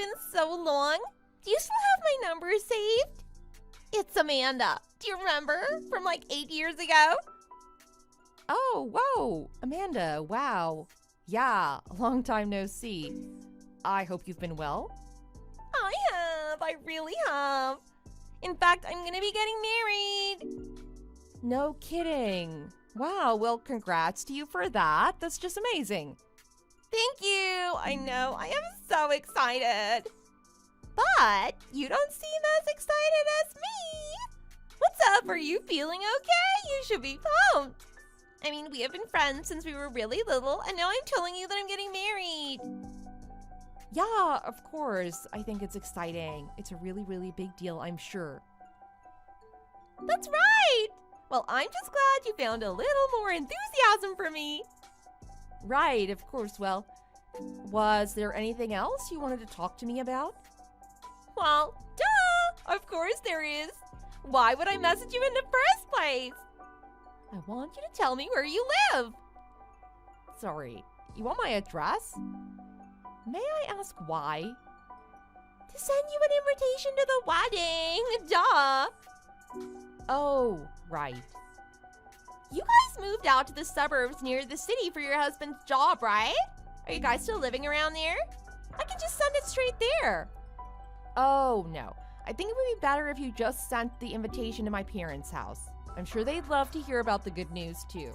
been so long. Do you still have my number saved? It's Amanda. Do you remember from like 8 years ago? Oh, whoa, Amanda, wow. Yeah, a long time no see. I hope you've been well. I really have. In fact, I'm gonna be getting married. No kidding. Wow, well, congrats to you for that. That's just amazing. Thank you. I know, I am so excited. But you don't seem as excited as me. What's up? Are you feeling okay? You should be pumped. I mean, we have been friends since we were really little, and now I'm telling you that I'm getting married. Yeah, of course. I think it's exciting. It's a really, really big deal, I'm sure. That's right. Well, I'm just glad you found a little more enthusiasm for me. Right, of course. Well, was there anything else you wanted to talk to me about? Well, duh! Of course there is. Why would I message you in the first place? I want you to tell me where you live. Sorry, you want my address? May I ask why? To send you an invitation to the wedding. Duh! Oh, right. You guys moved out to the suburbs near the city for your husband's job, right? Are you guys still living around there? I can just send it straight there. Oh, no. I think it would be better if you just sent the invitation to my parents' house. I'm sure they'd love to hear about the good news, too.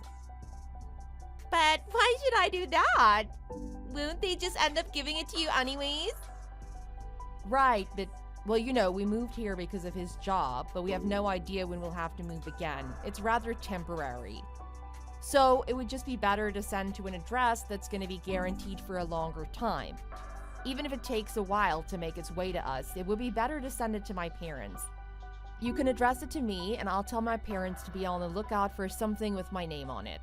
But why should I do that? Won't they just end up giving it to you anyways? Right, but, well, you know, we moved here because of his job, but we have no idea when we'll have to move again. It's rather temporary. So it would just be better to send to an address that's going to be guaranteed for a longer time. Even if it takes a while to make its way to us, it would be better to send it to my parents. You can address it to me, and I'll tell my parents to be on the lookout for something with my name on it.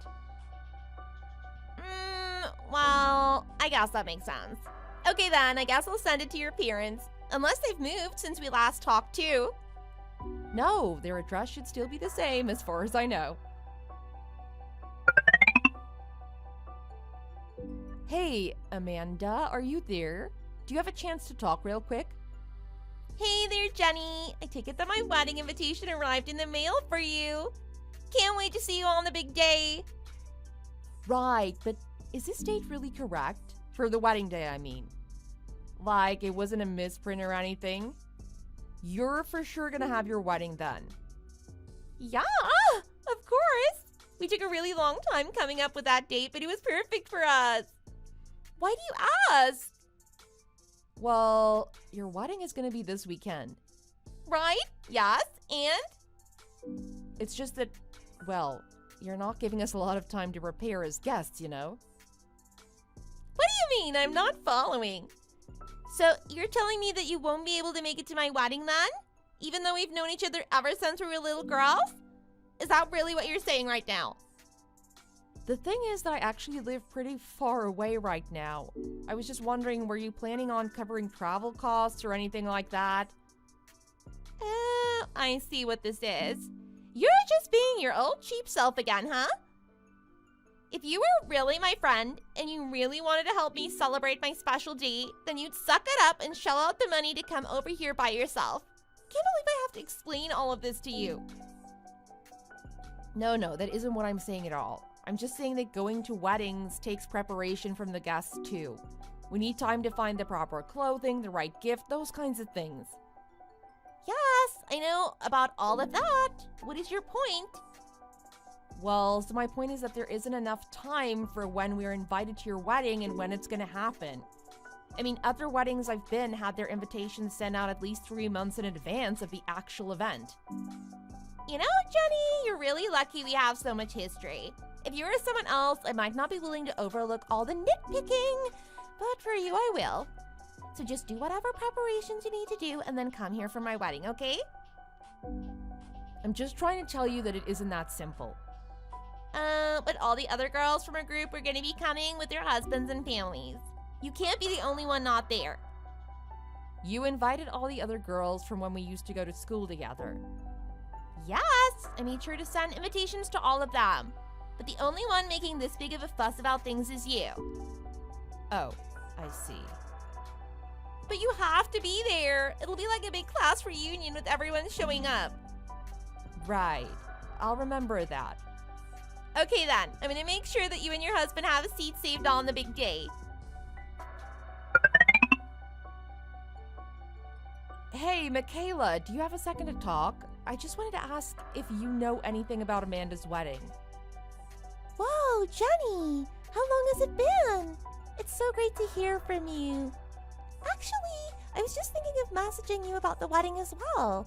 Well, I guess that makes sense. Okay then, I guess I'll send it to your parents. Unless they've moved since we last talked too. No, their address should still be the same as far as I know. Hey, Amanda, are you there? Do you have a chance to talk real quick? Hey there, Jenny. I take it that my wedding invitation arrived in the mail for you. Can't wait to see you on the big day. Right, but is this date really correct? For the wedding day, I mean. Like, it wasn't a misprint or anything? You're for sure gonna have your wedding then. Yeah, of course. We took a really long time coming up with that date, but it was perfect for us. Why do you ask? Well, your wedding is gonna be this weekend. Right? Yes, and? It's just that, well, you're not giving us a lot of time to prepare as guests, you know? What do you mean? I'm not following. So you're telling me that you won't be able to make it to my wedding then? Even though we've known each other ever since we were little girls? Is that really what you're saying right now? The thing is that I actually live pretty far away right now. I was just wondering, were you planning on covering travel costs or anything like that? I see what this is. You're just being your old cheap self again, huh? If you were really my friend and you really wanted to help me celebrate my special date, then you'd suck it up and shell out the money to come over here by yourself. Can't believe I have to explain all of this to you. No, that isn't what I'm saying at all. I'm just saying that going to weddings takes preparation from the guests too. We need time to find the proper clothing, the right gift, those kinds of things. Yes, I know about all of that. What is your point? Well, so my point is that there isn't enough time for when we're invited to your wedding and when it's gonna happen. I mean, other weddings I've been had their invitations sent out at least 3 months in advance of the actual event. You know, Jenny, you're really lucky we have so much history. If you were someone else, I might not be willing to overlook all the nitpicking, but for you, I will. So just do whatever preparations you need to do and then come here for my wedding, okay? I'm just trying to tell you that it isn't that simple. But all the other girls from our group are gonna be coming with their husbands and families. You can't be the only one not there. You invited all the other girls from when we used to go to school together. Yes, I made sure to send invitations to all of them. But the only one making this big of a fuss about things is you. Oh, I see. But you have to be there. It'll be like a big class reunion with everyone showing up. Right. I'll remember that. Okay then, I'm gonna make sure that you and your husband have a seat saved on the big day. Hey, Michaela, do you have a second to talk? I just wanted to ask if you know anything about Amanda's wedding. Whoa, Jenny! How long has it been? It's so great to hear from you. Actually, I was just thinking of messaging you about the wedding as well.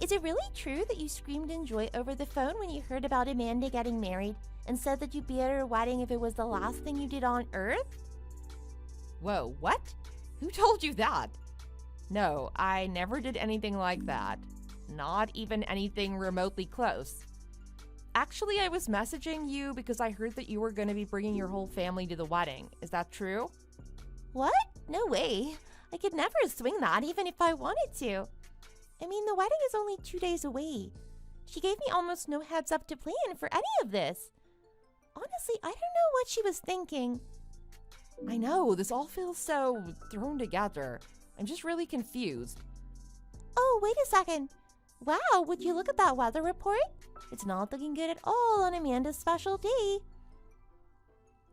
Is it really true that you screamed in joy over the phone when you heard about Amanda getting married and said that you'd be at her wedding if it was the last thing you did on Earth? Whoa, what? Who told you that? No, I never did anything like that. Not even anything remotely close. Actually, I was messaging you because I heard that you were going to be bringing your whole family to the wedding. Is that true? What? No way. I could never swing that even if I wanted to. I mean, the wedding is only 2 days away. She gave me almost no heads up to plan for any of this. Honestly, I don't know what she was thinking. I know, this all feels so thrown together. I'm just really confused. Oh, wait a second. Wow, would you look at that weather report? It's not looking good at all on Amanda's special day.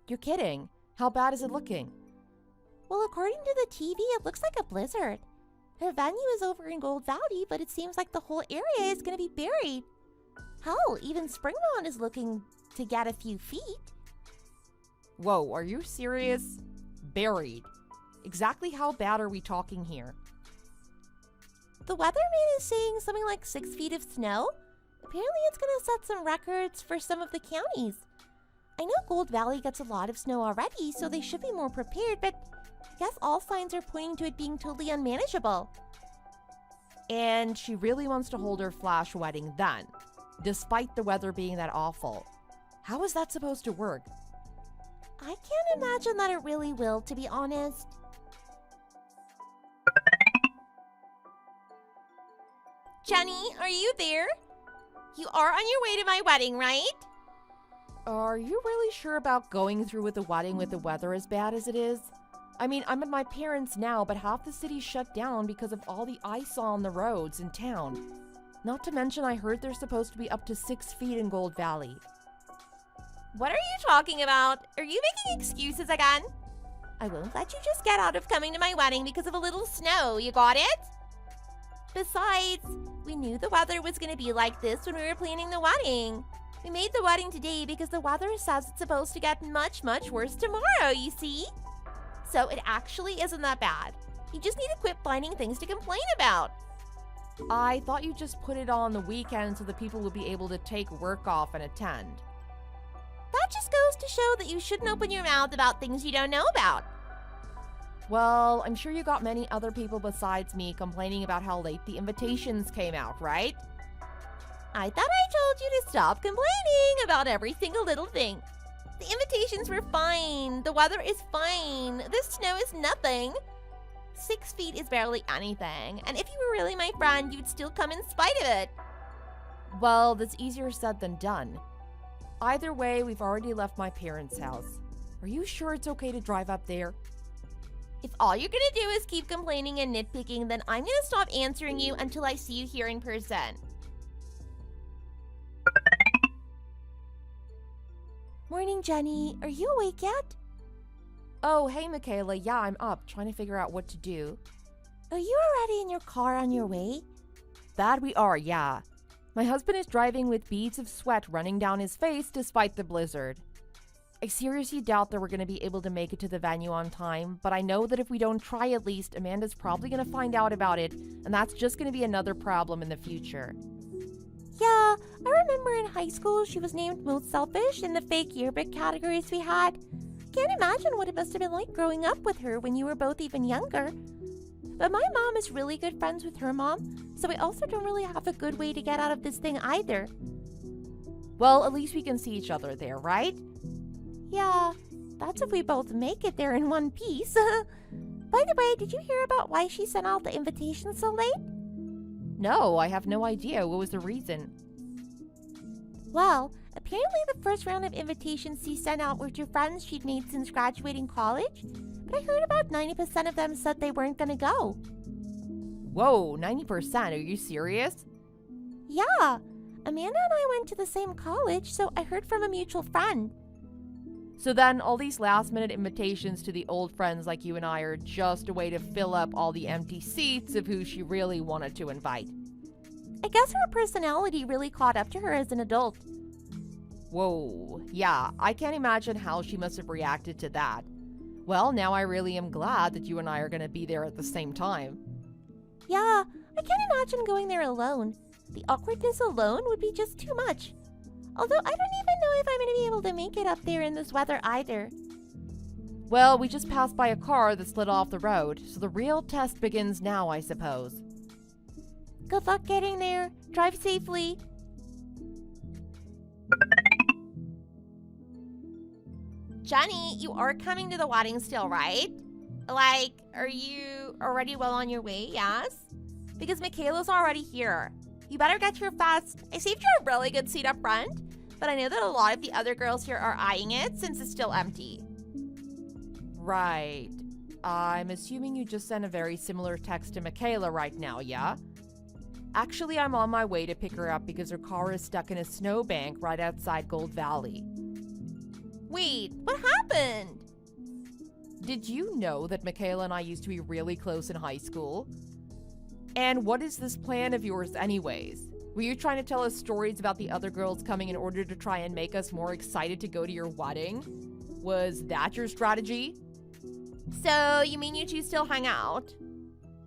You're kidding. How bad is it looking? Well, according to the TV, it looks like a blizzard. Her venue is over in Gold Valley, but it seems like the whole area is going to be buried. Hell, even Springmont is looking to get a few feet. Whoa, are you serious? Buried. Exactly how bad are we talking here? The weatherman is saying something like 6 feet of snow. Apparently it's going to set some records for some of the counties. I know Gold Valley gets a lot of snow already, so they should be more prepared, but I guess all signs are pointing to it being totally unmanageable. And she really wants to hold her flash wedding then, despite the weather being that awful. How is that supposed to work? I can't imagine that it really will, to be honest. Jenny, are you there? You are on your way to my wedding, right? Are you really sure about going through with the wedding with the weather as bad as it is? I mean, I'm at my parents' now, but half the city's shut down because of all the ice on the roads in town. Not to mention, I heard they're supposed to be up to 6 feet in Gold Valley. What are you talking about? Are you making excuses again? I won't let you just get out of coming to my wedding because of a little snow, you got it? Besides, we knew the weather was going to be like this when we were planning the wedding. We made the wedding today because the weather says it's supposed to get much, much worse tomorrow, you see? So it actually isn't that bad. You just need to quit finding things to complain about. I thought you just put it on the weekend so that people would be able to take work off and attend. That just goes to show that you shouldn't open your mouth about things you don't know about. Well, I'm sure you got many other people besides me complaining about how late the invitations came out, right? I thought I told you to stop complaining about every single little thing. The invitations were fine. The weather is fine. The snow is nothing. 6 feet is barely anything. And if you were really my friend, you'd still come in spite of it. Well, that's easier said than done. Either way, we've already left my parents' house. Are you sure it's okay to drive up there? If all you're gonna do is keep complaining and nitpicking, then I'm gonna stop answering you until I see you here in person. Morning, Jenny. Are you awake yet? Oh, hey, Michaela. Yeah, I'm up, trying to figure out what to do. Are you already in your car on your way? That we are, yeah. My husband is driving with beads of sweat running down his face despite the blizzard. I seriously doubt that we're going to be able to make it to the venue on time, but I know that if we don't try at least, Amanda's probably going to find out about it, and that's just going to be another problem in the future. Yeah, I remember in high school she was named most selfish in the fake yearbook categories we had. Can't imagine what it must have been like growing up with her when you were both even younger. But my mom is really good friends with her mom, so we also don't really have a good way to get out of this thing either. Well, at least we can see each other there, right? Yeah, that's if we both make it there in one piece. By the way, did you hear about why she sent out the invitation so late? No, I have no idea. What was the reason? Well, apparently the first round of invitations she sent out were to friends she'd made since graduating college, but I heard about 90% of them said they weren't gonna go. Whoa, 90%? Are you serious? Yeah, Amanda and I went to the same college, so I heard from a mutual friend. So then all these last-minute invitations to the old friends like you and I are just a way to fill up all the empty seats of who she really wanted to invite. I guess her personality really caught up to her as an adult. Whoa, yeah, I can't imagine how she must have reacted to that. Well, now I really am glad that you and I are going to be there at the same time. Yeah, I can't imagine going there alone. The awkwardness alone would be just too much. Although I don't even know if I'm going to be able to make it up there in this weather either. Well, we just passed by a car that slid off the road, so the real test begins now, I suppose. Good luck getting there. Drive safely. Jenny, you are coming to the wedding still, right? Like, are you already well on your way, yes? Because Michaela's already here. You better get here fast. I saved you a really good seat up front, but I know that a lot of the other girls here are eyeing it since it's still empty. Right. I'm assuming you just sent a very similar text to Michaela right now, yeah? Actually, I'm on my way to pick her up because her car is stuck in a snowbank right outside Gold Valley. Wait, what happened? Did you know that Michaela and I used to be really close in high school? And what is this plan of yours anyways? Were you trying to tell us stories about the other girls coming in order to try and make us more excited to go to your wedding? Was that your strategy? So, you mean you two still hang out?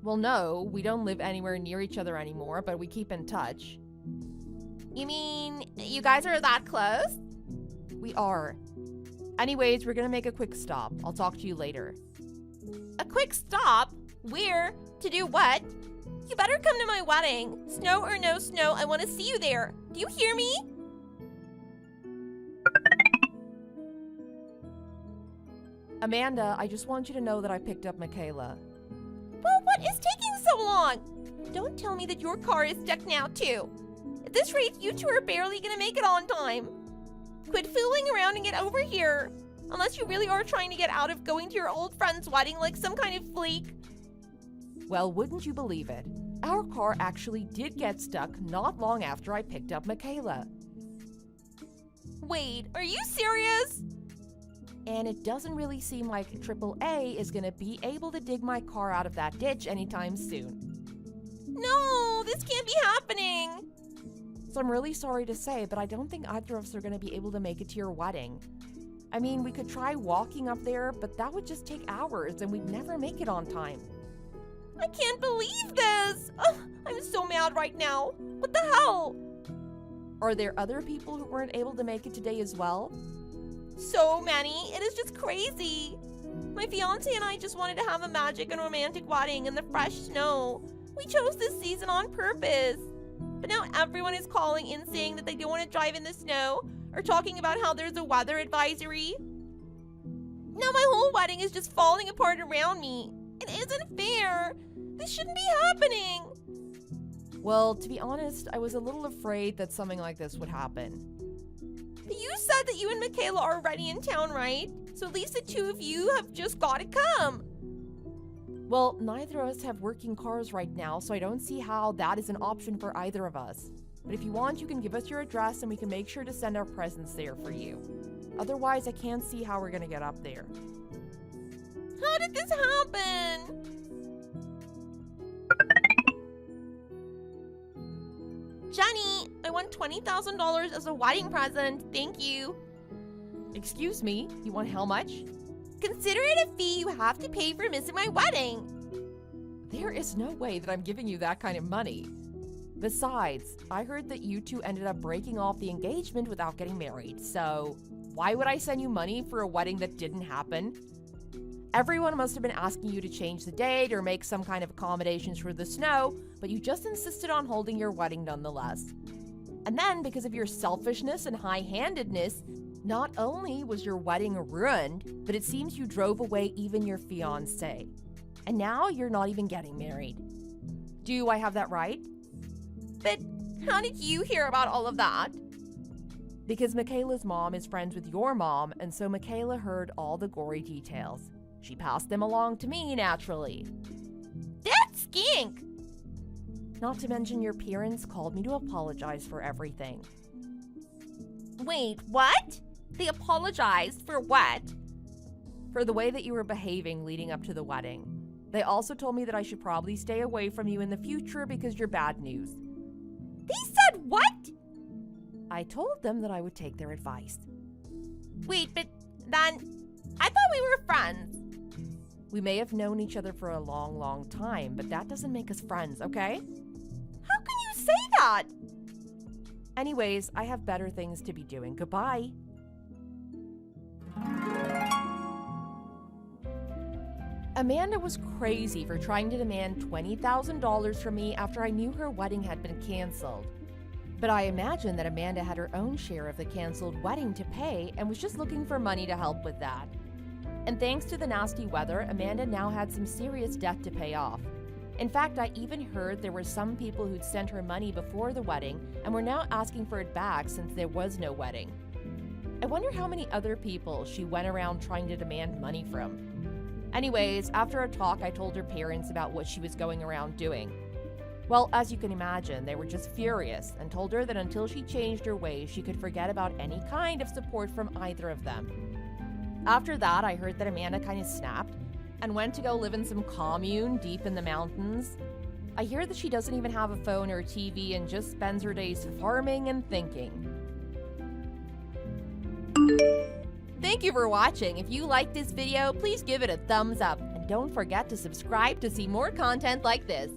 Well, no, we don't live anywhere near each other anymore, but we keep in touch. You mean you guys are that close? We are. Anyways, we're gonna make a quick stop. I'll talk to you later. A quick stop? Where? To do what? You better come to my wedding. Snow or no snow, I want to see you there. Do you hear me? Amanda, I just want you to know that I picked up Michaela. Well, what is taking so long? Don't tell me that your car is stuck now, too. At this rate, you two are barely gonna make it on time. Quit fooling around and get over here. Unless you really are trying to get out of going to your old friend's wedding like some kind of flake. Well, wouldn't you believe it? Our car actually did get stuck not long after I picked up Michaela. Wait, are you serious? And it doesn't really seem like AAA is gonna be able to dig my car out of that ditch anytime soon. No, this can't be happening. So I'm really sorry to say, but I don't think either of us are gonna be able to make it to your wedding. I mean, we could try walking up there, but that would just take hours and we'd never make it on time. I can't believe this! Ugh, I'm so mad right now. What the hell? Are there other people who weren't able to make it today as well? So many. It is just crazy. My fiance and I just wanted to have a magic and romantic wedding in the fresh snow. We chose this season on purpose. But now everyone is calling in saying that they don't want to drive in the snow or talking about how there's a weather advisory. Now my whole wedding is just falling apart around me. It isn't fair. This shouldn't be happening. Well, to be honest, I was a little afraid that something like this would happen. But you said that you and Michaela are already in town, right? So at least the two of you have just got to come. Well, neither of us have working cars right now, so I don't see how that is an option for either of us. But if you want, you can give us your address and we can make sure to send our presents there for you. Otherwise, I can't see how we're gonna get up there. How did this happen? Jenny, I want $20,000 as a wedding present. Thank you. Excuse me, you want how much? Consider it a fee you have to pay for missing my wedding. There is no way that I'm giving you that kind of money. Besides, I heard that you two ended up breaking off the engagement without getting married, so why would I send you money for a wedding that didn't happen? Everyone must have been asking you to change the date or make some kind of accommodations for the snow, but you just insisted on holding your wedding nonetheless. And then, because of your selfishness and high-handedness, not only was your wedding ruined, but it seems you drove away even your fiancé. And now you're not even getting married. Do I have that right? But how did you hear about all of that? Because Michaela's mom is friends with your mom, and so Michaela heard all the gory details. She passed them along to me, naturally. That skink! Not to mention your parents called me to apologize for everything. Wait, what? They apologized for what? For the way that you were behaving leading up to the wedding. They also told me that I should probably stay away from you in the future because you're bad news. They said what? I told them that I would take their advice. Wait, but then I thought we were friends. We may have known each other for a long, long time, but that doesn't make us friends, okay? How can you say that? Anyways, I have better things to be doing. Goodbye. Amanda was crazy for trying to demand $20,000 from me after I knew her wedding had been canceled. But I imagine that Amanda had her own share of the canceled wedding to pay and was just looking for money to help with that. And thanks to the nasty weather, Amanda now had some serious debt to pay off. In fact, I even heard there were some people who'd sent her money before the wedding and were now asking for it back since there was no wedding. I wonder how many other people she went around trying to demand money from. Anyways, after our talk, I told her parents about what she was going around doing. Well, as you can imagine, they were just furious and told her that until she changed her ways, she could forget about any kind of support from either of them. After that, I heard that Amanda kind of snapped and went to go live in some commune deep in the mountains. I hear that she doesn't even have a phone or a TV and just spends her days farming and thinking. Thank you for watching. If you liked this video, please give it a thumbs up. And don't forget to subscribe to see more content like this.